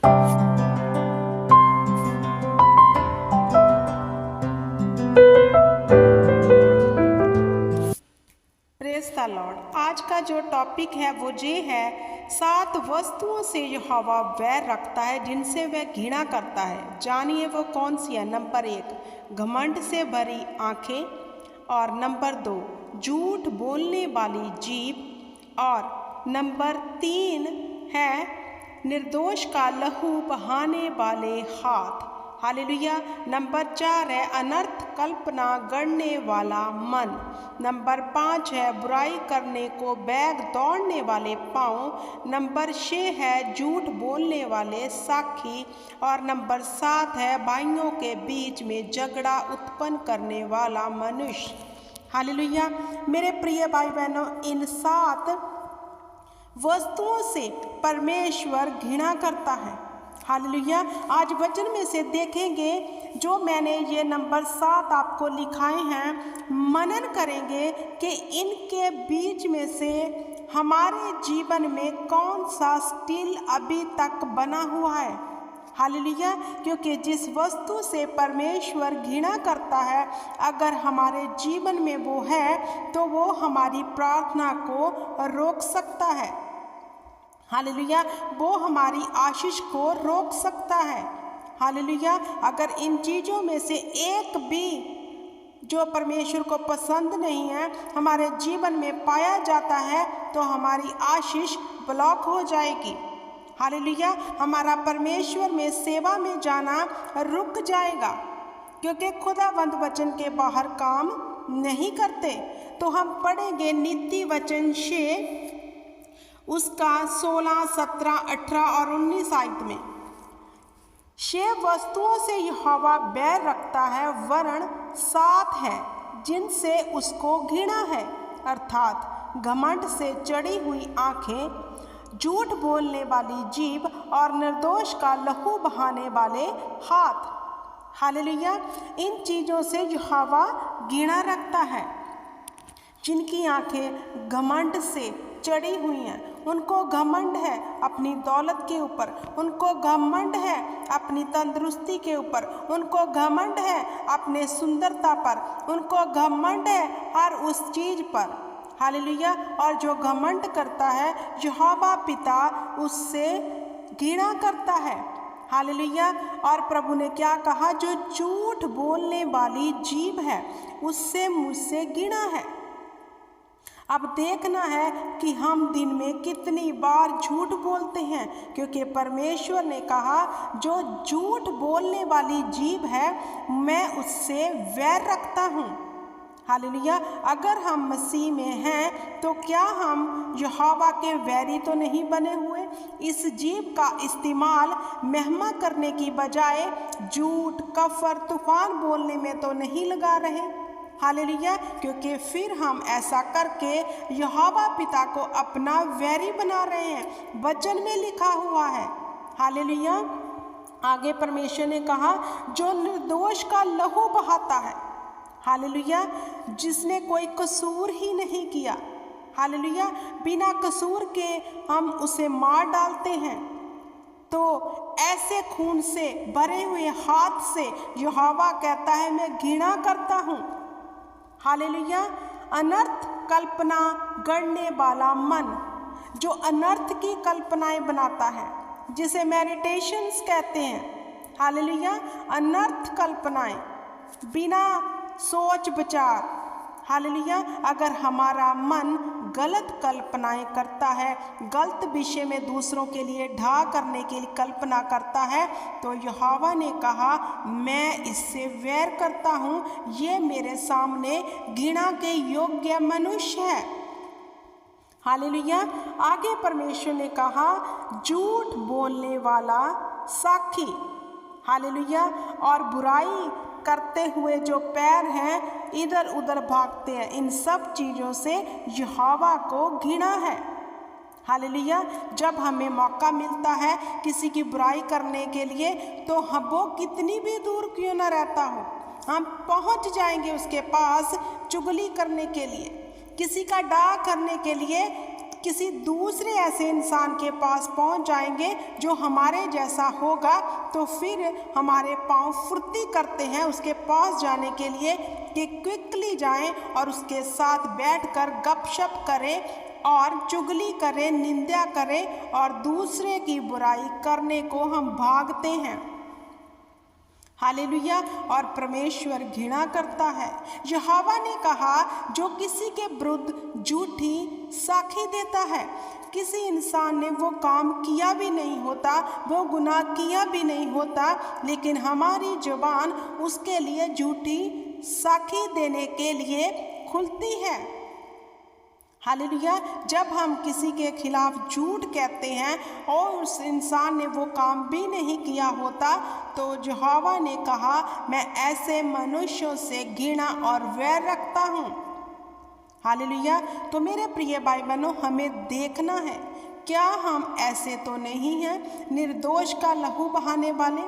Praise the Lord. आज का जो टॉपिक है वो ये है, 7 वस्तुओं से यहोवा वैर रखता है जिनसे वह घृणा करता है। जानिए वो कौन सी है। नंबर 1, घमंड से भरी आंखें। और नंबर 2, झूठ बोलने वाली जीभ। और नंबर 3 है, निर्दोष का लहू बहाने वाले हाथ। हालेलुया। नंबर 4 है, अनर्थ कल्पना गढ़ने वाला मन। नंबर 5 है, बुराई करने को बैग दौड़ने वाले पाँव। नंबर 6 है, झूठ बोलने वाले साक्षी। और नंबर 7 है, भाइयों के बीच में झगड़ा उत्पन्न करने वाला मनुष्य। हालेलुया। मेरे प्रिय भाई बहनों, इन 7 वस्तुओं से परमेश्वर घृणा करता है। हालेलुया। आज वचन में से देखेंगे, जो मैंने ये नंबर 7 आपको लिखाए हैं, मनन करेंगे कि इनके बीच में से हमारे जीवन में कौन सा स्टील अभी तक बना हुआ है। हालेलुया। क्योंकि जिस वस्तु से परमेश्वर घृणा करता है, अगर हमारे जीवन में वो है तो वो हमारी प्रार्थना को रोक सकता है। हालेलुया। वो हमारी आशीष को रोक सकता है। हालेलुया। अगर इन चीज़ों में से एक भी जो परमेश्वर को पसंद नहीं है हमारे जीवन में पाया जाता है तो हमारी आशीष ब्लॉक हो जाएगी। हालेलुया। हमारा परमेश्वर में सेवा में जाना रुक जाएगा, क्योंकि खुदावंद वचन के बाहर काम नहीं करते। तो हम पढ़ेंगे नीति वचन से उसका 16, 17, 18 और 19 आयत में। 6 वस्तुओं से यहोवा बैर रखता है, वरन 7 है जिनसे उसको घृणा है, अर्थात घमंड से चढ़ी हुई आंखें, झूठ बोलने वाली जीभ और निर्दोष का लहू बहाने वाले हाथ। हालेलुया। इन चीज़ों से यहोवा घृणा रखता है। जिनकी आंखें घमंड से चढ़ी हुई हैं, उनको घमंड है अपनी दौलत के ऊपर, उनको घमंड है अपनी तंदुरुस्ती के ऊपर, उनको घमंड है अपने सुंदरता पर, उनको घमंड है हर उस चीज़ पर। हालेलुया। और जो घमंड करता है यहोवा पिता उससे घृणा करता है। हालेलुया। और प्रभु ने क्या कहा, जो झूठ बोलने वाली जीभ है उससे मुझसे घृणा है। अब देखना है कि हम दिन में कितनी बार झूठ बोलते हैं, क्योंकि परमेश्वर ने कहा जो झूठ बोलने वाली जीभ है मैं उससे वैर रखता हूँ। हालेलुया। अगर हम मसीह में हैं तो क्या हम यहोवा के वैरी तो नहीं बने हुए? इस जीभ का इस्तेमाल महिमा करने की बजाय झूठ, कफर, तूफान बोलने में तो नहीं लगा रहे। हालेलुया। क्योंकि फिर हम ऐसा करके यहोवा पिता को अपना वैरी बना रहे हैं। वचन में लिखा हुआ है। हालेलुया। आगे परमेश्वर ने कहा, जो निर्दोष का लहू बहाता है। हालेलुया। जिसने कोई कसूर ही नहीं किया। हालेलुया। बिना कसूर के हम उसे मार डालते हैं, तो ऐसे खून से भरे हुए हाथ से यहोवा कहता है मैं घृणा करता हूँ। हालेलुया। अनर्थ कल्पना गढ़ने वाला मन, जो अनर्थ की कल्पनाएं बनाता है, जिसे मेडिटेशंस कहते हैं। हालेलुया। अनर्थ कल्पनाएं, बिना सोच विचार। हालेलुया। अगर हमारा मन गलत कल्पनाएं करता है, गलत विषय में दूसरों के लिए ढा करने की कल्पना करता है, तो यहोवा ने कहा मैं इससे वैर करता हूँ, ये मेरे सामने घृणा के योग्य मनुष्य है। हालेलुया। आगे परमेश्वर ने कहा झूठ बोलने वाला साक्षी। हालेलुया। और बुराई करते हुए जो पैर हैं इधर उधर भागते हैं, इन सब चीज़ों से यहोवा को घृणा है। हालेलुया। जब हमें मौका मिलता है किसी की बुराई करने के लिए, तो हम वो कितनी भी दूर क्यों न रहता हो, हम पहुंच जाएंगे उसके पास चुगली करने के लिए, किसी का डा करने के लिए किसी दूसरे ऐसे इंसान के पास पहुंच जाएंगे जो हमारे जैसा होगा, तो फिर हमारे पांव फुर्ती करते हैं उसके पास जाने के लिए कि क्विकली जाएं और उसके साथ बैठकर गपशप करें और चुगली करें, निंदा करें और दूसरे की बुराई करने को हम भागते हैं। हालेलुया। और परमेश्वर घृणा करता है। यहोवा ने कहा, जो किसी के विरुद्ध झूठी साखी देता है, किसी इंसान ने वो काम किया भी नहीं होता, वो गुनाह किया भी नहीं होता, लेकिन हमारी जुबान उसके लिए झूठी साखी देने के लिए खुलती है। हालेलुया। जब हम किसी के खिलाफ झूठ कहते हैं और उस इंसान ने वो काम भी नहीं किया होता, तो यहोवा ने कहा, मैं ऐसे मनुष्यों से घृणा और वैर रखता हूँ। हालेलुया। तो मेरे प्रिय भाई बहनों, हमें देखना है, क्या हम ऐसे तो नहीं हैं निर्दोष का लहू बहाने वाले?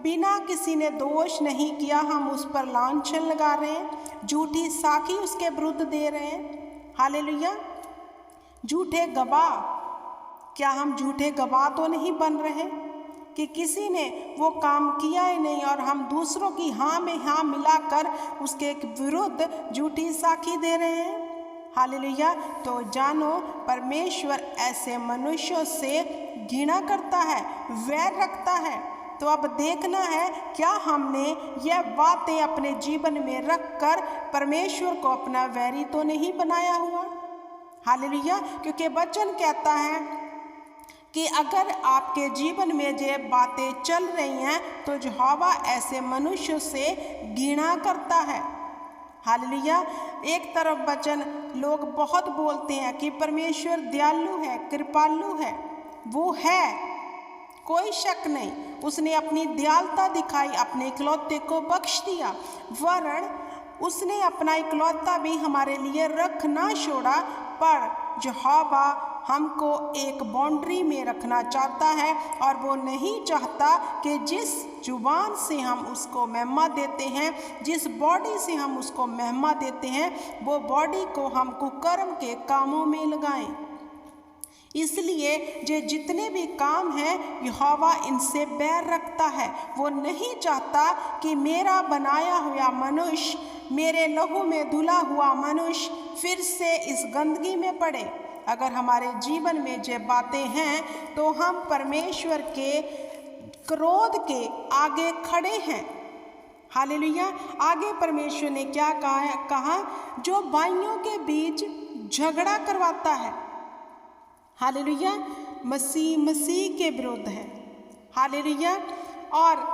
बिना किसी ने दोष नहीं किया हम उस पर लांछन लगा रहे हैं, झूठी साखी उसके विरुद्ध दे रहे हैं। हालेलुया। झूठे गवाह, क्या हम झूठे गवाह तो नहीं बन रहे कि किसी ने वो काम किया ही नहीं और हम दूसरों की हाँ में हाँ मिलाकर उसके विरुद्ध झूठी साखी दे रहे हैं? हालेलुया। तो जानो, परमेश्वर ऐसे मनुष्यों से घृणा करता है, वैर रखता है। तो अब देखना है, क्या हमने यह बातें अपने जीवन में रखकर परमेश्वर को अपना वैरी तो नहीं बनाया हुआ? हालेलुया। क्योंकि वचन कहता है कि अगर आपके जीवन में ये बातें चल रही हैं तो यहोवा ऐसे मनुष्यों से घृणा करता है। हालेलुया। एक तरफ वचन लोग बहुत बोलते हैं कि परमेश्वर दयालु है, कृपालु है। वो है, कोई शक नहीं। उसने अपनी दयालुता दिखाई, अपने इकलौते को बख्श दिया, वरन उसने अपना इकलौता भी हमारे लिए रख ना छोड़ा। पर यहोवा हमको एक बाउंड्री में रखना चाहता है और वो नहीं चाहता कि जिस जुबान से हम उसको महिमा देते हैं, जिस बॉडी से हम उसको महिमा देते हैं, वो बॉडी को हम कुकर्म के कामों में लगाएं। इसलिए ये जितने भी काम हैं, यहोवा इनसे बैर रखता है। वो नहीं चाहता कि मेरा बनाया हुआ मनुष्य, मेरे लहू में धुला हुआ मनुष्य फिर से इस गंदगी में पड़े। अगर हमारे जीवन में ये बातें हैं तो हम परमेश्वर के क्रोध के आगे खड़े हैं। हालेलुया। आगे परमेश्वर ने क्या कहा? जो भाइयों के बीच झगड़ा करवाता है, हालेलुया, मसीह के विरुद्ध है। हालेलुया। और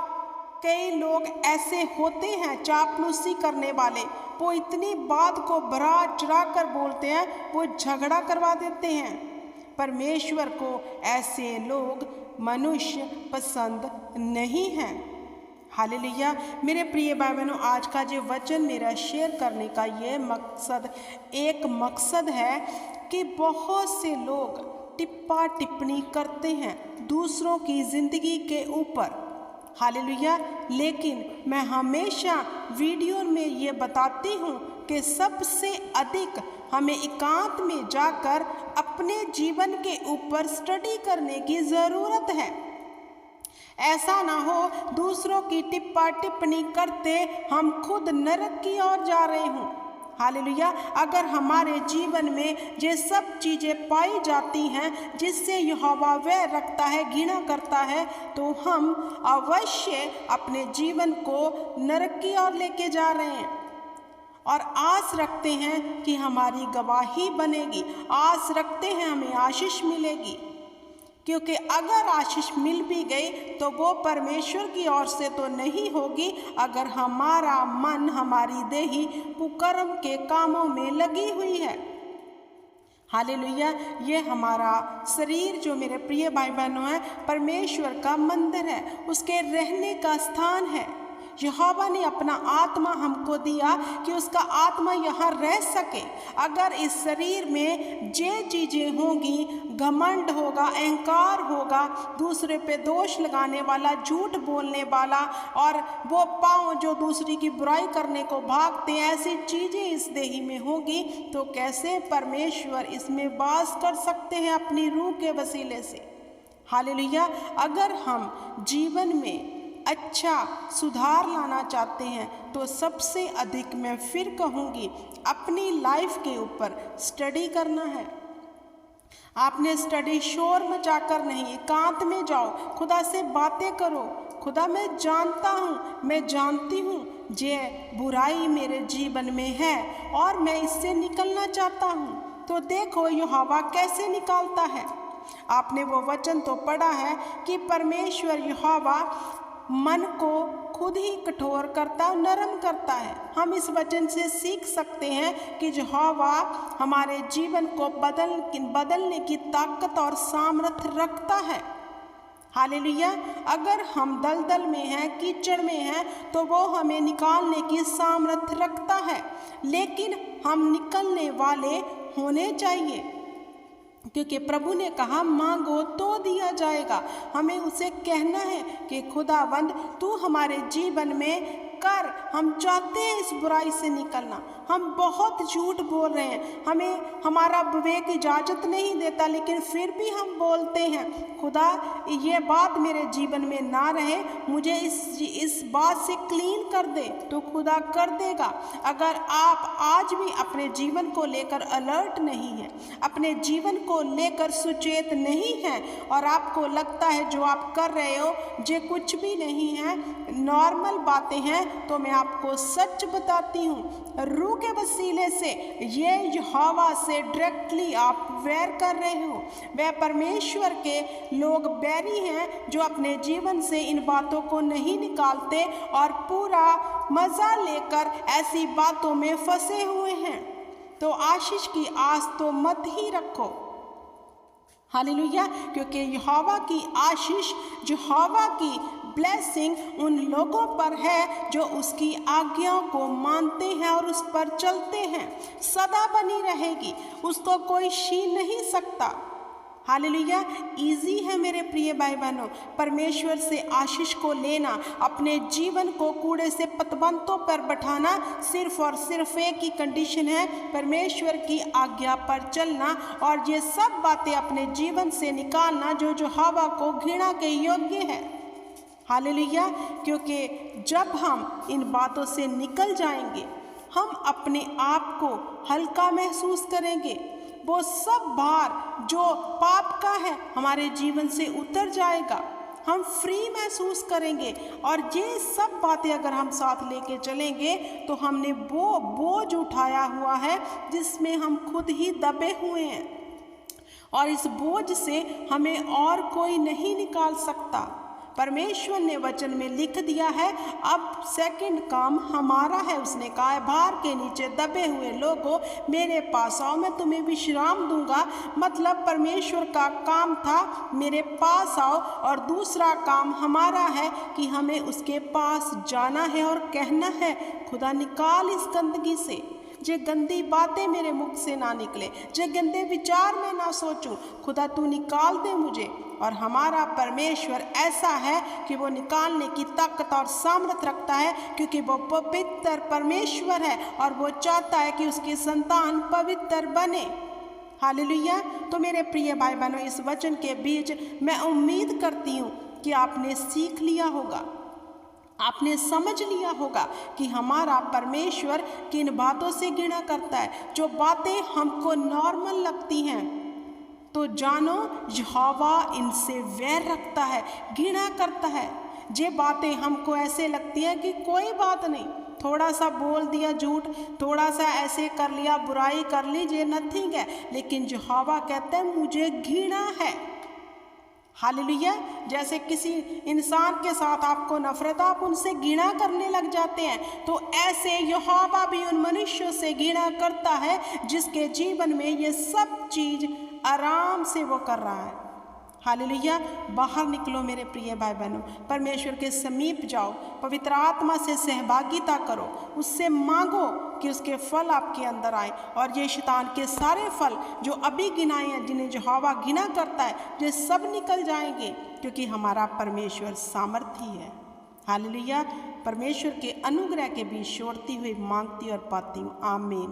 कई लोग ऐसे होते हैं चापलूसी करने वाले, वो इतनी बात को बढ़ा चढ़ा कर बोलते हैं, वो झगड़ा करवा देते हैं। परमेश्वर को ऐसे लोग मनुष्य पसंद नहीं हैं। हालेलुया। मेरे प्रिय भाई बहनों, आज का जो वचन मेरा शेयर करने का ये एक मकसद है कि बहुत से लोग टिप्पा टिप्पणी करते हैं दूसरों की ज़िंदगी के ऊपर। हालेलुया। लेकिन मैं हमेशा वीडियो में ये बताती हूँ कि सबसे अधिक हमें एकांत में जाकर अपने जीवन के ऊपर स्टडी करने की ज़रूरत है। ऐसा ना हो दूसरों की टिप्पा टिप्पणी करते हम खुद नरक की ओर जा रहे हों। हालेलुया। अगर हमारे जीवन में ये सब चीज़ें पाई जाती हैं जिससे यहोवा वैर रखता है, घृणा करता है, तो हम अवश्य अपने जीवन को नरक की ओर लेके जा रहे हैं और आस रखते हैं कि हमारी गवाही बनेगी, आस रखते हैं हमें आशीष मिलेगी। क्योंकि अगर आशीष मिल भी गई तो वो परमेश्वर की ओर से तो नहीं होगी अगर हमारा मन, हमारी देही कुकर्म के कामों में लगी हुई है। हालेलुया। ये हमारा शरीर जो मेरे प्रिय भाई बहनों है, परमेश्वर का मंदिर है, उसके रहने का स्थान है। यहोवा ने अपना आत्मा हमको दिया कि उसका आत्मा यहाँ रह सके। अगर इस शरीर में जे चीज़ें होंगी, घमंड होगा, अहंकार होगा, दूसरे पे दोष लगाने वाला, झूठ बोलने वाला, और वो पाँव जो दूसरी की बुराई करने को भागते हैं, ऐसी चीज़ें इस देही में होगी, तो कैसे परमेश्वर इसमें वास कर सकते हैं अपनी रूह के वसीले से। हालेलुया। अगर हम जीवन में अच्छा सुधार लाना चाहते हैं तो सबसे अधिक मैं फिर कहूँगी अपनी लाइफ के ऊपर स्टडी करना है। आपने स्टडी शोर मचाकर नहीं, एकांत में जाओ, खुदा से बातें करो। खुदा मैं जानता हूँ, मैं जानती हूँ जे बुराई मेरे जीवन में है और मैं इससे निकलना चाहता हूँ। तो देखो यहोवा कैसे निकालता है। आपने वो वचन तो पढ़ा है कि परमेश्वर यहोवा मन को खुद ही कठोर करता और नरम करता है। हम इस वचन से सीख सकते हैं कि यहोवा हमारे जीवन को बदलने की ताकत और सामर्थ्य रखता है। हालेलुया। अगर हम दलदल में हैं, कीचड़ में हैं, तो वो हमें निकालने की सामर्थ्य रखता है, लेकिन हम निकलने वाले होने चाहिए, क्योंकि प्रभु ने कहा मांगो तो दिया जाएगा। हमें उसे कहना है कि खुदावंद तू हमारे जीवन में कर। हम चाहते हैं इस बुराई से निकलना। हम बहुत झूठ बोल रहे हैं, हमें हमारा विवेक इजाज़त नहीं देता, लेकिन फिर भी हम बोलते हैं खुदा ये बात मेरे जीवन में ना रहे, मुझे इस बात से क्लीन कर दे। तो खुदा कर देगा। अगर आप आज भी अपने जीवन को लेकर अलर्ट नहीं हैं, अपने जीवन को लेकर सुचेत नहीं हैं, और आपको लगता है जो आप कर रहे हो ये कुछ भी नहीं है, नॉर्मल बातें हैं, तो मैं आपको सच बताती हूँ, रूह के वसीले से ये यहोवा से डायरेक्टली आप वैर कर रहे हो। वह परमेश्वर के लोग बैरी हैं जो अपने जीवन से इन बातों को नहीं निकालते और पूरा मज़ा लेकर ऐसी बातों में फंसे हुए हैं। तो आशीष की आस तो मत ही रखो। हालेलुया। क्योंकि यहोवा की आशीष, यहोवा की ब्लेसिंग उन लोगों पर है जो उसकी आज्ञाओं को मानते हैं और उस पर चलते हैं, सदा बनी रहेगी, उसको कोई छीन नहीं सकता। हालेलुया। इजी है मेरे प्रिय भाई बहनों, परमेश्वर से आशीष को लेना, अपने जीवन को कूड़े से पतबंतों पर बैठाना, सिर्फ और सिर्फ एक ही कंडीशन है, परमेश्वर की आज्ञा पर चलना, और ये सब बातें अपने जीवन से निकालना जो यहोवा को घृणा के योग्य है। हालेलुया। क्योंकि जब हम इन बातों से निकल जाएंगे, हम अपने आप को हल्का महसूस करेंगे, वो सब भार जो पाप का है हमारे जीवन से उतर जाएगा, हम फ्री महसूस करेंगे। और ये सब बातें अगर हम साथ लेके चलेंगे तो हमने वो बोझ उठाया हुआ है जिसमें हम खुद ही दबे हुए हैं, और इस बोझ से हमें और कोई नहीं निकाल सकता। परमेश्वर ने वचन में लिख दिया है, अब सेकंड काम हमारा है। उसने कहा है भार के नीचे दबे हुए लोगों मेरे पास आओ, मैं तुम्हें विश्राम दूंगा। मतलब परमेश्वर का काम था मेरे पास आओ, और दूसरा काम हमारा है कि हमें उसके पास जाना है और कहना है खुदा निकाल इस गंदगी से, जे गंदी बातें मेरे मुख से ना निकले, जे गंदे विचार में ना सोचूं, खुदा तू निकाल दे मुझे। और हमारा परमेश्वर ऐसा है कि वो निकालने की ताकत और सामर्थ्य रखता है, क्योंकि वो पवित्र परमेश्वर है और वो चाहता है कि उसकी संतान पवित्र बने। हालेलुया। तो मेरे प्रिय भाई बहनों, इस वचन के बीच मैं उम्मीद करती हूँ कि आपने सीख लिया होगा, आपने समझ लिया होगा कि हमारा परमेश्वर किन बातों से घृणा करता है। जो बातें हमको नॉर्मल लगती हैं, तो जानो यहोवा इनसे वैर रखता है, घृणा करता है। ये बातें हमको ऐसे लगती हैं कि कोई बात नहीं, थोड़ा सा बोल दिया झूठ, थोड़ा सा ऐसे कर लिया, बुराई कर ली, ये नथिंग है, लेकिन यहोवा कहता है मुझे घृणा है। हालेलुया। जैसे किसी इंसान के साथ आपको नफरत, आप उनसे घृणा करने लग जाते हैं, तो ऐसे यहोवा भी उन मनुष्यों से घृणा करता है जिसके जीवन में ये सब चीज़ आराम से वो कर रहा है। हालेलुया। बाहर निकलो मेरे प्रिय भाई बहनों, परमेश्वर के समीप जाओ, पवित्र आत्मा से सहभागिता करो, उससे मांगो कि उसके फल आपके अंदर आए, और ये शैतान के सारे फल जो अभी गिनाए हैं, जिन्हें यहोवा घृणा करता है, ये सब निकल जाएंगे, क्योंकि हमारा परमेश्वर सामर्थी है। हालेलुया। परमेश्वर के अनुग्रह के बीच छोड़ती हुई मांगती और पाती हूँ। आमीन।